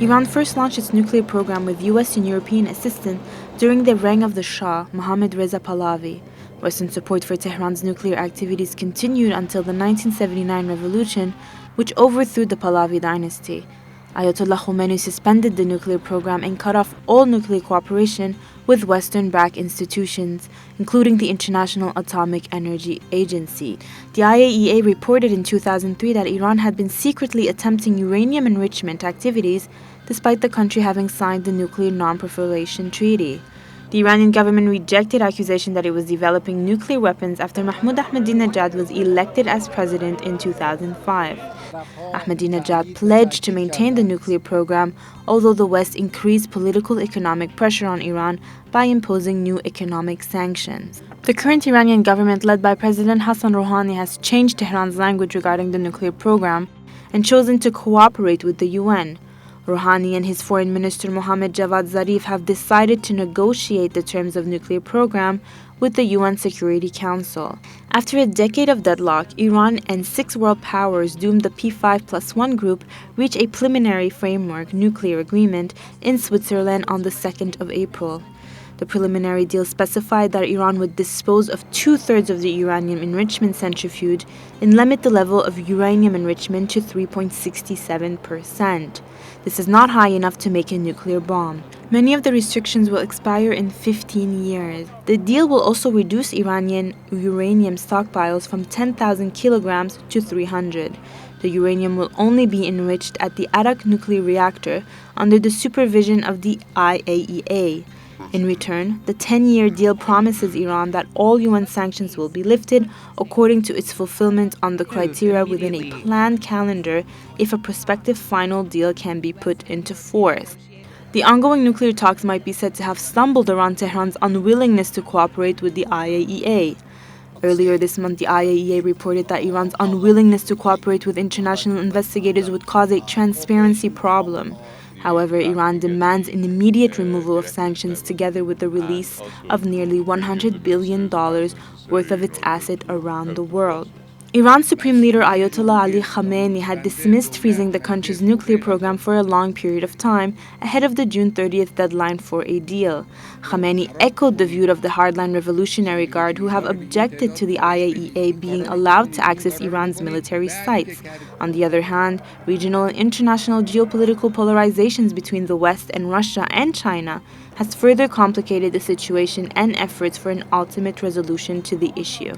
Iran first launched its nuclear program with US and European assistance during the reign of the Shah Mohammed Reza Pahlavi. Western support for Tehran's nuclear activities continued until the 1979 revolution, which overthrew the Pahlavi dynasty. Ayatollah Khomeini suspended the nuclear program and cut off all nuclear cooperation with Western-backed institutions, including the International Atomic Energy Agency. The IAEA reported in 2003 that Iran had been secretly attempting uranium enrichment activities despite the country having signed the Nuclear Non-Proliferation Treaty. The Iranian government rejected accusations that it was developing nuclear weapons after Mahmoud Ahmadinejad was elected as president in 2005. Ahmadinejad pledged to maintain the nuclear program, although the West increased political economic pressure on Iran by imposing new economic sanctions. The current Iranian government, led by President Hassan Rouhani, has changed Tehran's language regarding the nuclear program and chosen to cooperate with the UN. Rouhani and his foreign minister Mohammad Javad Zarif have decided to negotiate the terms of nuclear program with the UN Security Council. After a decade of deadlock, Iran and 6 world powers doomed the P5+1 group reached a preliminary framework nuclear agreement in Switzerland on the 2nd of April. The preliminary deal specified that Iran would dispose of 2/3 of the uranium enrichment centrifuge and limit the level of uranium enrichment to 3.67%. This is not high enough to make a nuclear bomb. Many of the restrictions will expire in 15 years. The deal will also reduce Iranian uranium stockpiles from 10,000 kilograms to 300. The uranium will only be enriched at the Arak nuclear reactor under the supervision of the IAEA. In return, the 10-year deal promises Iran that all UN sanctions will be lifted according to its fulfillment on the criteria within a planned calendar if a prospective final deal can be put into force. The ongoing nuclear talks might be said to have stumbled around Tehran's unwillingness to cooperate with the IAEA. Earlier this month, the IAEA reported that Iran's unwillingness to cooperate with international investigators would cause a transparency problem. However, Iran demands an immediate removal of sanctions together with the release of nearly $100 billion worth of its assets around the world. Iran's Supreme Leader Ayatollah Ali Khomeini had dismissed freezing the country's nuclear program for a long period of time ahead of the June 30th deadline for a deal. Khomeini echoed the view of the hardline Revolutionary Guard, who have objected to the IAEA being allowed to access Iran's military sites. On the other hand, regional and international geopolitical polarizations between the West and Russia and China has further complicated the situation and efforts for an ultimate resolution to the issue.